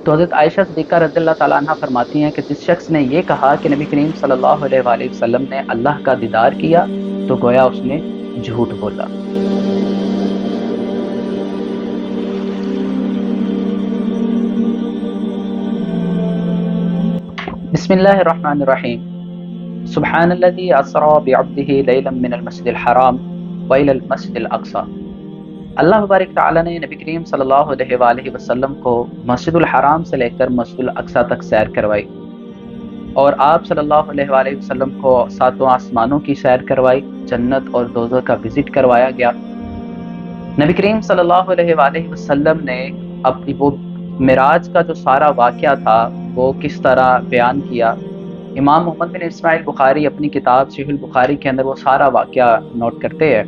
تو حضرت عائشہ صدیقہ رضی اللہ تعالیٰ عنہ فرماتی ہیں کہ جس شخص نے یہ کہا کہ نبی کریم صلی اللہ علیہ وآلہ وسلم نے اللہ کا دیدار کیا تو گویا اس نے جھوٹ بولا۔ بسم اللہ الرحمن الرحیم۔ سبحان الذي اسرى بعبده ليلا من المسجد الحرام والى المسجد الاقصى۔ اللہ مبارک تعالیٰ نے نبی کریم صلی اللہ علیہ وآلہ وسلم کو مسجد الحرام سے لے کر مسجد الاقصیٰ تک سیر کروائی، اور آپ صلی اللہ علیہ وآلہ وسلم کو ساتوں آسمانوں کی سیر کروائی، جنت اور دوزخ کا وزٹ کروایا گیا۔ نبی کریم صلی اللہ علیہ وآلہ وسلم نے اپنی وہ معراج کا جو سارا واقعہ تھا وہ کس طرح بیان کیا۔ امام محمد بن اسماعیل بخاری اپنی کتاب صحیح البخاری کے اندر وہ سارا واقعہ نوٹ کرتے ہیں۔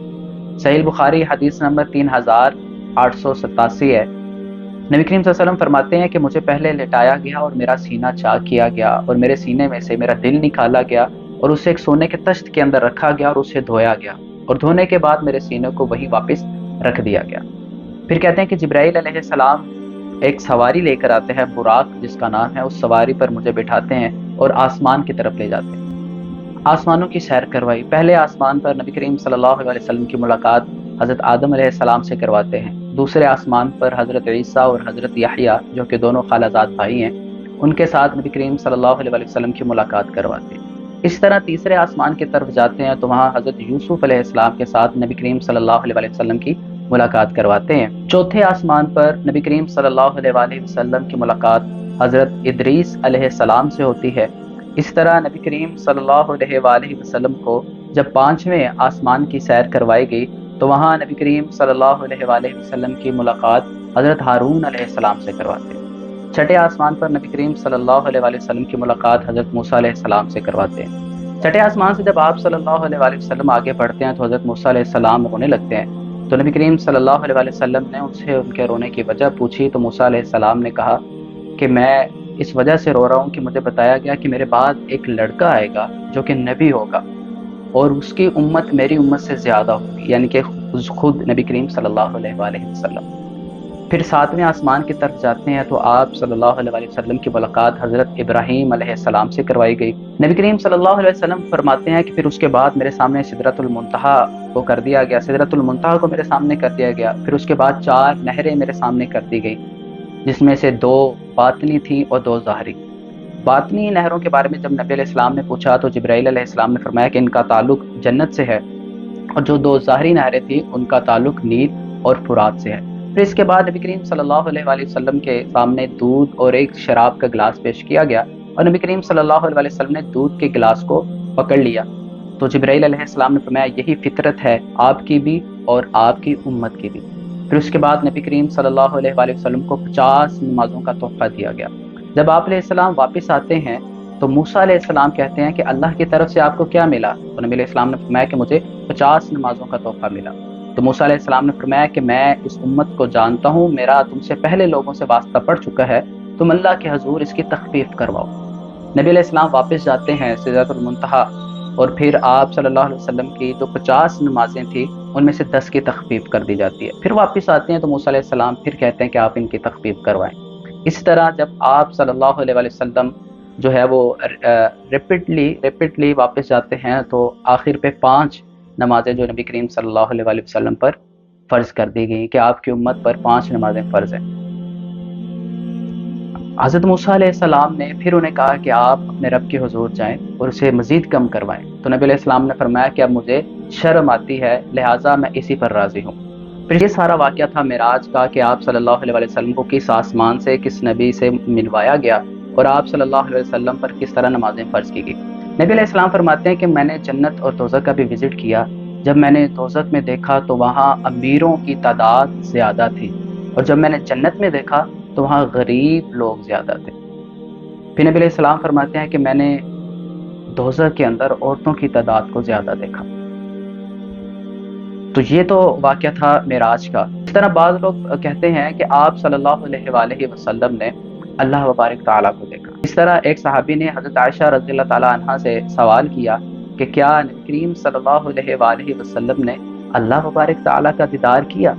صحیح البخاری حدیث نمبر 3887 ہے۔ نبی کریم صلی اللہ علیہ وسلم فرماتے ہیں کہ مجھے پہلے لٹایا گیا اور میرا سینہ چاک کیا گیا، اور میرے سینے میں سے میرا دل نکالا گیا اور اسے ایک سونے کے تشت کے اندر رکھا گیا اور اسے دھویا گیا، اور دھونے کے بعد میرے سینے کو وہی واپس رکھ دیا گیا۔ پھر کہتے ہیں کہ جبرائیل علیہ السلام ایک سواری لے کر آتے ہیں، براق جس کا نام ہے، اس سواری پر مجھے بٹھاتے ہیں اور آسمان کی طرف لے جاتے ہیں۔ آسمانوں کی سیر کروائی۔ پہلے آسمان پر نبی کریم صلی اللہ علیہ وسلم کی ملاقات حضرت آدم علیہ السلام سے کرواتے ہیں۔ دوسرے آسمان پر حضرت عیسیٰ اور حضرت یحییٰ جو کہ دونوں خالہ بھائی ہیں، ان کے ساتھ نبی کریم صلی اللہ علیہ وسلم کی ملاقات کرواتے ہیں۔ اس طرح تیسرے آسمان کی طرف جاتے ہیں تو وہاں حضرت یوسف علیہ السلام کے ساتھ نبی کریم صلی اللہ علیہ وسلم کی ملاقات کرواتے ہیں۔ چوتھے آسمان پر نبی کریم صلی اللہ علیہ وسلم کی ملاقات حضرت ادریس علیہ السلام سے ہوتی ہے۔ اس طرح نبی کریم صلی اللہ علیہ وسلم کو جب پانچویں آسمان کی سیر کروائی گئی تو وہاں نبی کریم صلی اللہ علیہ وسلم کی ملاقات حضرت ہارون علیہ السلام سے کرواتے ہیں۔ چھٹے آسمان پر نبی کریم صلی اللہ علیہ وسلم کی ملاقات حضرت موسیٰ علیہ السلام سے کرواتے ہیں۔ چھٹے آسمان سے جب آپ صلی اللہ علیہ وسلم آگے بڑھتے ہیں تو حضرت موسیٰ علیہ السلام رونے لگتے ہیں، تو نبی کریم صلی اللہ علیہ وسلم نے ان سے ان کے رونے کی وجہ پوچھی تو موسیٰ علیہ السلام نے کہا کہ میں اس وجہ سے رو رہا ہوں کہ مجھے بتایا گیا کہ میرے بعد ایک لڑکا آئے گا جو کہ نبی ہوگا، اور اس کی امت میری امت سے زیادہ ہوگی، یعنی کہ خود نبی کریم صلی اللہ علیہ وسلم۔ پھر ساتویں آسمان کی طرف جاتے ہیں تو آپ صلی اللہ علیہ وسلم کی ملاقات حضرت ابراہیم علیہ السلام سے کروائی گئی۔ نبی کریم صلی اللہ علیہ وسلم فرماتے ہیں کہ پھر اس کے بعد میرے سامنے سدرۃ المنتہا کو کر دیا گیا، سدرۃ المنتہا کو میرے سامنے کر دیا گیا۔ پھر اس کے بعد 4 نہریں میرے سامنے کر دی گئی، جس میں سے 2 باطنی تھیں اور 2 ظاہری۔ باطنی نہروں کے بارے میں جب نبی علیہ السلام نے پوچھا تو جبرائیل علیہ السلام نے فرمایا کہ ان کا تعلق جنت سے ہے، اور جو 2 ظاہری نہریں تھیں ان کا تعلق نیل اور فرات سے ہے۔ پھر اس کے بعد نبی کریم صلی اللہ علیہ وسلم کے سامنے دودھ اور ایک شراب کا گلاس پیش کیا گیا، اور نبی کریم صلی اللہ علیہ وسلم نے دودھ کے گلاس کو پکڑ لیا تو جبرائیل علیہ السلام نے فرمایا یہی فطرت ہے آپ کی بھی اور آپ کی امت کی بھی۔ پھر اس کے بعد نبی کریم صلی اللہ علیہ وسلم کو 50 نمازوں کا تحفہ دیا گیا۔ جب آپ علیہ السلام واپس آتے ہیں تو موسیٰ علیہ السلام کہتے ہیں کہ اللہ کی طرف سے آپ کو کیا ملا؟ تو نبی علیہ السلام نے فرمایا کہ مجھے 50 نمازوں کا تحفہ ملا۔ تو موسیٰ علیہ السلام نے فرمایا کہ میں اس امت کو جانتا ہوں، میرا تم سے پہلے لوگوں سے واسطہ پڑ چکا ہے، تم اللہ کے حضور اس کی تخفیف کرواؤ۔ نبی علیہ السلام واپس جاتے ہیں سدرۃ المنتہا، اور پھر آپ صلی اللہ علیہ وسلم کی جو 50 نمازیں تھیں ان میں سے 10 کی تخفیف کر دی جاتی ہے۔ پھر واپس آتے ہیں تو موسیٰ علیہ السلام پھر کہتے ہیں کہ آپ ان کی تخفیف کروائیں۔ اس طرح جب آپ صلی اللہ علیہ وسلم جو ہے وہ ریپیٹلی واپس جاتے ہیں تو آخر پہ 5 نمازیں جو نبی کریم صلی اللہ علیہ وسلم پر فرض کر دی گئی کہ آپ کی امت پر 5 نمازیں فرض ہیں۔ حضرت موسیٰ علیہ السلام نے پھر انہیں کہا کہ آپ اپنے رب کے حضور جائیں اور اسے مزید کم کروائیں، تو نبی علیہ السلام نے فرمایا کہ اب مجھے شرم آتی ہے، لہٰذا میں اسی پر راضی ہوں۔ پھر یہ سارا واقعہ تھا معراج کا کہ آپ صلی اللہ علیہ وسلم کو کس آسمان سے کس نبی سے ملوایا گیا اور آپ صلی اللہ علیہ وسلم پر کس طرح نمازیں فرض کی گئی۔ نبی علیہ السلام فرماتے ہیں کہ میں نے جنت اور دوزخ کا بھی وزٹ کیا، جب میں نے دوزخ میں دیکھا تو وہاں امیروں کی تعداد زیادہ تھی، اور جب میں نے جنت میں دیکھا تو وہاں غریب لوگ زیادہ تھے۔ پھر نبی علیہ السلام فرماتے ہیں کہ میں نے دوزخ کے اندر عورتوں کی تعداد کو زیادہ دیکھا۔ تو یہ تو واقعہ تھا معراج کا۔ اس طرح بعض لوگ کہتے ہیں کہ آپ صلی اللہ علیہ وآلہ وسلم نے اللہ وبارک تعالیٰ کو دیکھا۔ اس طرح ایک صحابی نے حضرت عائشہ رضی اللہ تعالیٰ عنہ سے سوال کیا کہ کیا نبی کریم صلی اللہ علیہ وآلہ وسلم نے اللہ وبارک تعالیٰ کا دیدار کیا؟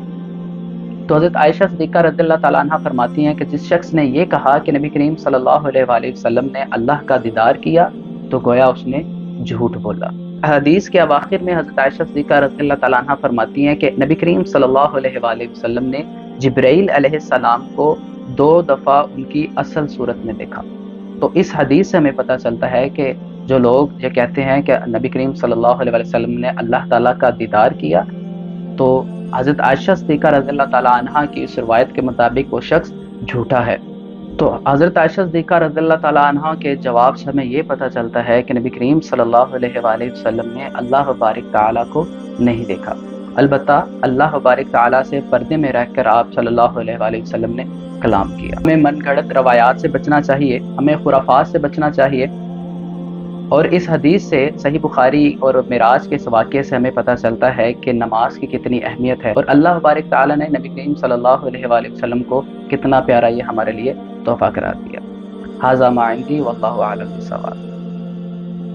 تو حضرت عائشہ صدیقہ رضی اللہ تعالیٰ عنہ فرماتی ہیں کہ جس شخص نے یہ کہا کہ نبی کریم صلی اللہ علیہ وآلہ وسلم نے اللہ کا دیدار کیا تو گویا اس نے جھوٹ بولا۔ حدیث کے اواخر میں حضرت عائشہ صدیقہ رضی اللہ تعالیٰ عنہ فرماتی ہیں کہ نبی کریم صلی اللہ علیہ وآلہ وسلم نے جبرائیل علیہ السلام کو 2 دفعہ ان کی اصل صورت میں دیکھا۔ تو اس حدیث سے ہمیں پتہ چلتا ہے کہ جو لوگ یہ کہتے ہیں کہ نبی کریم صلی اللہ علیہ وسلم نے اللہ تعالیٰ کا دیدار کیا، تو حضرت عائشہ صدیقہ رضی اللہ تعالیٰ عنہ کی اس روایت کے مطابق وہ شخص جھوٹا ہے۔ تو حضرت عائشہ صدیقہ رضی اللہ تعالیٰ عنہ کے جواب سے ہمیں یہ پتہ چلتا ہے کہ نبی کریم صلی اللہ علیہ وآلہ وسلم نے اللہ بارک تعالیٰ کو نہیں دیکھا۔ البتہ اللہ بارک تعالیٰ سے پردے میں رہ کر آپ صلی اللہ علیہ وآلہ وسلم نے کلام کیا۔ ہمیں من گھڑت روایات سے بچنا چاہیے، ہمیں خرافات سے بچنا چاہیے، اور اس حدیث سے صحیح بخاری اور معراج کے اس واقعے سے ہمیں پتہ چلتا ہے کہ نماز کی کتنی اہمیت ہے، اور اللہ بارک تعالیٰ نے نبی کریم صلی اللہ علیہ وآلہ وسلم کو کتنا پیارا یہ ہمارے لیے تحفہ قرار دیا۔ ھذا ما عندی واللہ اعلم بالصواب۔